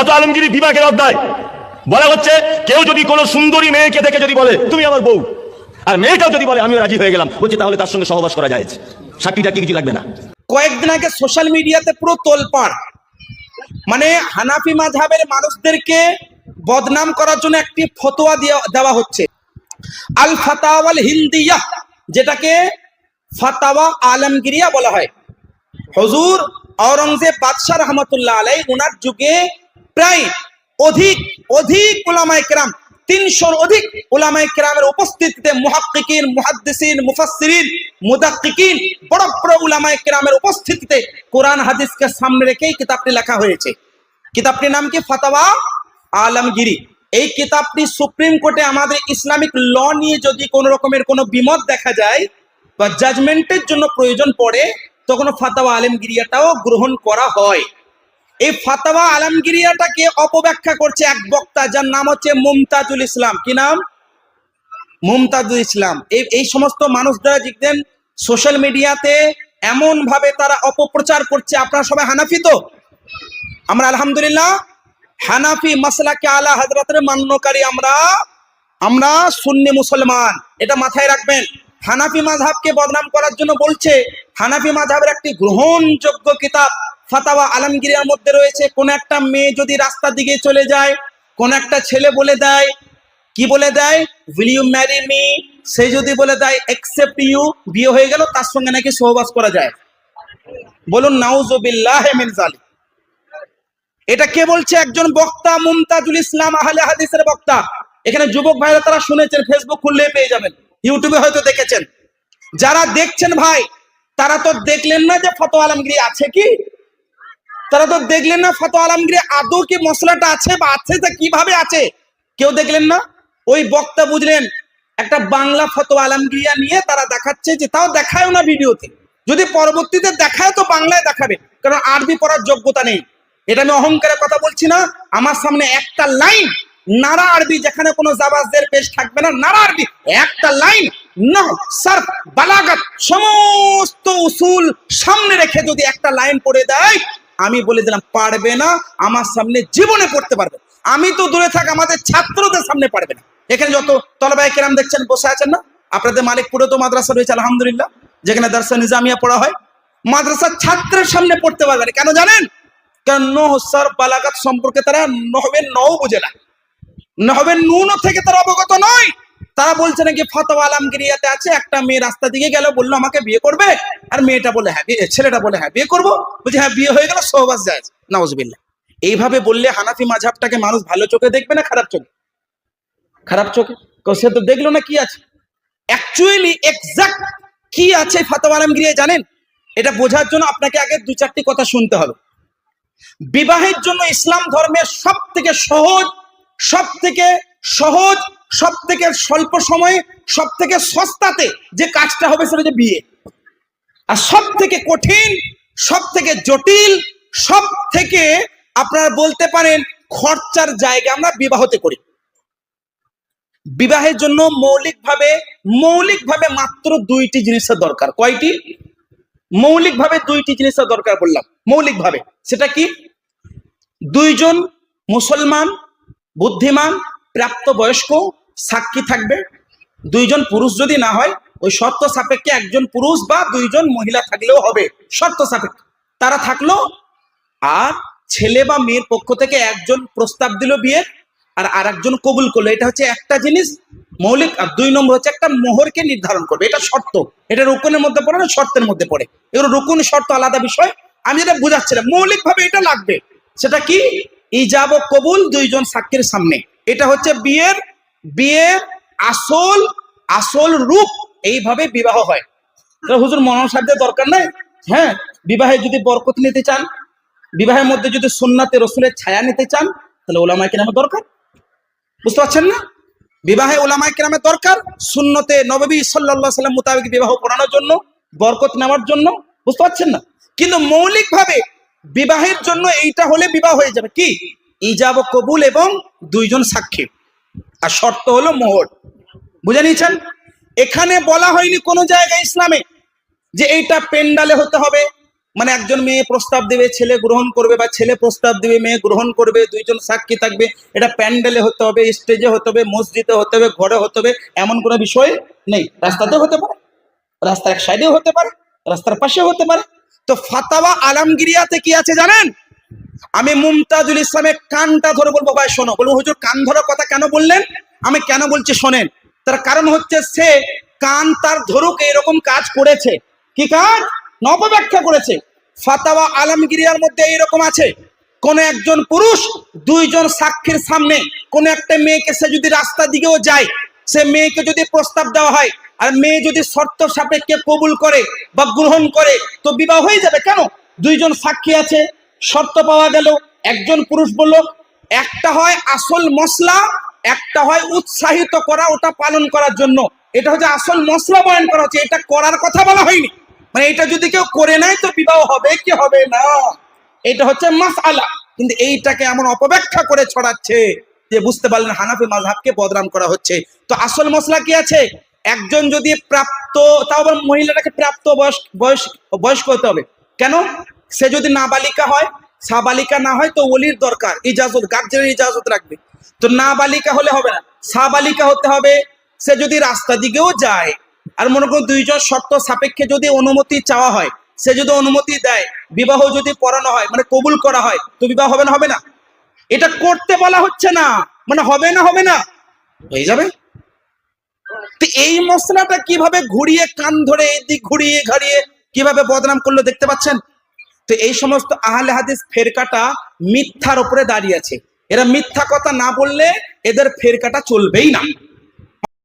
ফতোয়া আলমগীরি বিভাগের অধ্যায় বলা হচ্ছে, কেউ যদি কোনো সুন্দরী মেয়েকে দেখে যদি বলে তুমি আমার বউ, আর মেয়েটাও যদি বলে আমিও রাজি হয়ে গেলাম, বলছি তাহলে তার সঙ্গে সহবাস করা যায়, সাক্ষী টাক্ষী কিছু লাগবে না। কয়েকদিন আগে সোশ্যাল মিডিয়াতে পুরো তোলপাড়, মানে হানাফি মাযহাবের মানুষদেরকে বদনাম করার জন্য একটি ফতোয়া দেওয়া হচ্ছে, আল ফাতাওয়াল হিন্দিয়া, যেটাকে ফাতাওয়া আলমগিরিয়া বলা হয়। হুজুর আওরঙ্গজেব বাদশাহ রহমতুল্লাহ আলাইহি ওনার যুগে প্রায় অধিক উলামায়ে কেরাম, 300 অধিক উলামায়ে কেরামের উপস্থিতিতে মুহাক্কিকিন, মুহাদ্দিসিন, মুফাসসিরিন, মুদাক্কিকিন, বড় বড় উলামায়ে কেরামের উপস্থিতিতে কোরআন হাদিসকে সামনে রেখেই কিতাবটি লেখা হয়েছে। কিতাবটির নাম কি? ফাতাওয়া আলমগিরি। এই কিতাবটি সুপ্রিম কোর্টে আমাদের ইসলামিক ল নিয়ে যদি কোনো রকমের কোনো বিমত দেখা যায় বা জাজমেন্টের জন্য প্রয়োজন পড়ে, তখন ফাতাওয়া আলমগিরিয়াটাও গ্রহণ করা হয়। এই ফাতাওয়া আলমগিরিয়াটাকে অপব্যাখ্যা করছে এক বক্তা, যার নাম হচ্ছে মুমতাজুল ইসলাম। কি নাম? মুমতাজুল ইসলাম। এই সমস্ত মানুষরা দেখবেন সোশ্যাল মিডিয়াতে এমন ভাবে তারা অপপ্রচার করছে। আপনারা সবাই হানাফি তো? আমরা আলহামদুলিল্লাহ হানাফি মাসলাকে আলা হযরতের মান্যকারী, আমরা সুন্নি মুসলমান, এটা মাথায় রাখবেন। হানাফি মাযহাবকে বদনাম করার জন্য বলছে। হানাফি মাযহাবের একটি গ্রহণযোগ্য কিতাব ফাতাওয়া আলমগিরিয়ার মধ্যে রয়েছে, কোন একটা মেয়ে যদি রাস্তার দিকে চলে যায়, কোন একটা ছেলে বলে দেয়, কি বলে দেয়, উইল ইউ ম্যারি মি, সে যদি বলে দেয় অ্যাকসেপ্ট ইউ, বিয়ে হয়ে গেল, তার সঙ্গে নাকি সহবাস করা যায়। বলুন নাউজুবিল্লাহ মিন যালিক। এটা কে বলছে? একজন বক্তা, মুমতাজুল ইসলাম, আহলে হাদিসের বক্তা। এখানে যুবক ভাইরা তারা শুনেছেন, ফেসবুক খুললে পেয়ে যাবেন, ইউটিউবে হয়তো দেখেছেন। যারা দেখছেন ভাই, তারা তো দেখলেন না যে ফাতাওয়া আলমগিরি আছে কি, তারা তো দেখলেন না ফাতাওয়া আলমগিরি আদৌ কি মশলাটা আছে, বা আছে তা কিভাবে আছে, কেউ দেখলেন না। ওই বক্তা বুঝলেন একটা বাংলা ফাতাওয়া আলমগিরিয়া নিয়ে তারা দেখাচ্ছে, যে তাও দেখায় না ভিডিওতে, যদি পরবর্তীতে দেখায় তো বাংলায় দেখাবে, কারণ আরবি পড়ার যোগ্যতা নেই। এটা আমি অহংকারের কথা বলছি না, আমার সামনে একটা লাইন নারা আরবি, যেখানে কোনো জাবাজদের পেশ থাকবে না, নারা আরবি একটা লাইন, নাহু, সারফ, বালাগাত, সমস্ত উসুল সামনে রেখে যদি একটা লাইন পড়ে দেয়, আমি বলে দিলাম পারবে না, আমার সামনে জীবনে পড়তে পারবে। আমি তো দূরে থাক, আমাদের ছাত্রদের সামনে পারবে না। এখানে যত তলবায়ে কেরাম দেখছেন বসে আছেন না, আপনাদের মালিকপুরে তো মাদ্রাসা রয়েছে আলহামদুলিল্লাহ, যেখানে দারসে নিজামিয়া পড়া হয়, মাদ্রাসার ছাত্রের সামনে পড়তে পারবে না। কেন জানেন? কারণ নহু, সারফ, বালাগাত সম্পর্কে তারা নহবে নও বুঝে না, নহবে নুনও থেকে তারা অবগত নয়। তারা বলছে নাকি ফাতাওয়া আলমগিরিয়াতে আছে, একটা মেয়ে রাস্তা দিকে গেল, বললো আমাকে বিয়ে করবে, আর মেয়েটা বলে হ্যাঁ, ছেলেটা বলে হ্যাঁ বিয়ে করবো, বলছে হ্যাঁ বিয়ে হয়ে গেল, সহবাস যায়, নাউজুবিল্লাহ। এইভাবে বললে হানাফি মাযহাবটাকে মানুষ ভালো চোখে দেখবে না খারাপ চোখে? খারাপ চোখে। সে তো দেখলো না কি আছে, অ্যাকচুয়ালি এক্সাক্ট কি আছে ফাতাওয়া আলমগিরিয়া জানেন? এটা বোঝার জন্য আপনাকে আগে 2-4টি কথা শুনতে হবে। বিবাহের জন্য ইসলাম ধর্মের সব থেকে সহজ, সব থেকে স্বল্প সময়ে, সব থেকে সস্তাতে যে কাজটা হবে সেটা হচ্ছে বিয়ে। আর সব থেকে কঠিন, সব থেকে জটিল, সব থেকে আপনারা বলতে পারেন খরচার জায়গা আমরা বিবাহতে করি। বিবাহের জন্য মৌলিকভাবে মাত্র 2টি জিনিসের দরকার। কয়টি? মৌলিকভাবে 2টি জিনিসের দরকার বললাম, মৌলিকভাবে। সেটা কি? 2 জন মুসলমান বুদ্ধিমান প্রাপ্তবয়স্ক সাক্ষী থাকবে। 2 জন পুরুষ যদি না হয়, ওই শর্ত সাপেক্ষে 1 জন পুরুষ বা 2 জন মহিলা থাকলেও হবে, শর্ত সাপেক্ষে তারা থাকলো। আর ছেলে বা মেয়ের পক্ষ থেকে 1 জন প্রস্তাব দিল বিয়ের, আর আরেকজন কবুল করলো। এটা হচ্ছে একটা জিনিস মৌলিক। আর 2 নম্বর হচ্ছে একটা মোহরকে নির্ধারণ করবে। এটা শর্ত, এটা রুকুনের মধ্যে পড়ে না, শর্তের মধ্যে পড়ে। এগুলো রুকুন শর্ত আলাদা বিষয়, আমি যেটা বুঝাচ্ছিলাম মৌলিকভাবে এটা লাগবে। সেটা কি? ইজাব ও কবুল 2 জন সাক্ষীর সামনে। এটা হচ্ছে বিয়ের আসল রূপ। এইভাবে বিবাহ হয়। হুজুর মনোসাধ্যের দরকার নাই। হ্যাঁ, বিবাহে যদি বরকত নিতে চান, বিবাহের মধ্যে যদি সুন্নাতে রসুলের ছায়া নিতে চান, তাহলে উলামায়ে কেরামের দরকার। বুঝতে পারছেন না? বিবাহে উলামায়ে কেরামের দরকার, সুন্নতে নববী সাল্লাল্লাহু আলাইহি ওয়াসাল্লাম মোতাবেক বিবাহ করানোর জন্য, বরকত নেওয়ার জন্য। বুঝতে পারছেন না? কিন্তু মৌলিকভাবে বিবাহের জন্য এইটা হলে বিবাহ হয়ে যাবে। কি? ইজাব ও কবুল এবং 2 জন সাক্ষী, আর শর্ত হলো মোহর। বুঝে নিয়েছেন? এখানে বলা হয়নি কোনো জায়গায় ইসলামে যে এইটা পেন্ডালে হতে হবে, মানে একজন মেয়ে প্রস্তাব দেবে, ছেলে গ্রহণ করবে, বা ছেলে প্রস্তাব দেবে, মেয়ে গ্রহণ করবে, দুইজন সাক্ষী থাকবে। এটা প্যান্ডেলে হতে হবে, স্টেজে হতে হবে, মসজিদে হতে হবে, ঘরে হতে হবে, এমন কোনো বিষয় নেই। রাস্তাতেও হতে পারে, রাস্তার এক সাইডেও হতে পারে, রাস্তার পাশেও হতে পারে। তো ফাতাওয়া আলমগিরিয়াতে কি আছে জানেন? আমি মুমতাজুল ইসলামের কানটা ধরে বলবো, ভাই শোনো। বলবো হুজুর কান ধরার কথা কেন বললেন? আমি কেন বলছি শোনেন। তার কারণ হচ্ছে সে কান তার ধরুক এরকম কাজ করেছে। কি কাজ? অপব্যাখ্যা করেছে। ফাতাওয়া আলমগিরিয়ার মধ্যে এইরকম আছে, কোন একজন পুরুষ দুইজন সাক্ষীর সামনে কোন একটা মেয়েকে, সে যদি রাস্তা দিকেও যায়, সে মেয়েকে যদি প্রস্তাব দেওয়া হয় আর মেয়ে যদি শর্ত সাপেক্ষে কবুল করে বা গ্রহণ করে, তো বিবাহ হয়ে যাবে। কেন? দুইজন সাক্ষী আছে, শর্ত পাওয়া গেল। একজন পুরুষ বলল, একটা হয় আসল মশলা, একটা হয় উৎসাহিত করা, ওটা পালন করার জন্য। এটা হচ্ছে আসল মশলা বয়ন করা হচ্ছে, এটা করার কথা বলা হয়নি। মানে এটা যদি কেউ করে নেয় তো বিবাহ হবে কি হবে না, এটা হচ্ছে মাসআলা। কিন্তু এইটাকে এমন অপব্যাখ্যা করে ছড়াচ্ছে যে বুঝতে পারলেন হানাফি মাযহাবকে বদনাম করা হচ্ছে। তো আসল মশলা কি আছে? একজন যদি প্রাপ্ত, তাও আবার মহিলাটাকে প্রাপ্ত বয়স্ক হতে হবে। কেন? সে যদি নাবালিকা হয়, সাবালিকা না হয়, তো ওলির দরকার, ইজাজত, গার্জেনের ইজাজত রাখবে। তো নাবালিকা হলে হবে না, সাবালিকা হতে হবে। সে যদি রাস্তা দিকেও যায় আর মনে করুন দুইজন শর্ত সাপেক্ষে যদি অনুমতি চাওয়া হয়, সে যদি অনুমতি দেয়, বিবাহ যদি পড়ানো হয়, মানে কবুল করা হয়, তো বিবাহ হবে না হবে না? এটা করতে বলা হচ্ছে না, মানে হবে না হবে না, হয়ে যাবে। তো এই মশলাটা কিভাবে ঘুরিয়ে, কান ধরে এদিক ঘুরিয়ে ঘাড়িয়ে কিভাবে বদনাম করলো দেখতে পাচ্ছেন? তো এই সমস্ত আহলে হাদিস ফেরকাটা মিথ্যার উপরে দাঁড়িয়ে আছে। এরা মিথ্যা কথা না বললে এদের ফেরকাটা চলবেই না।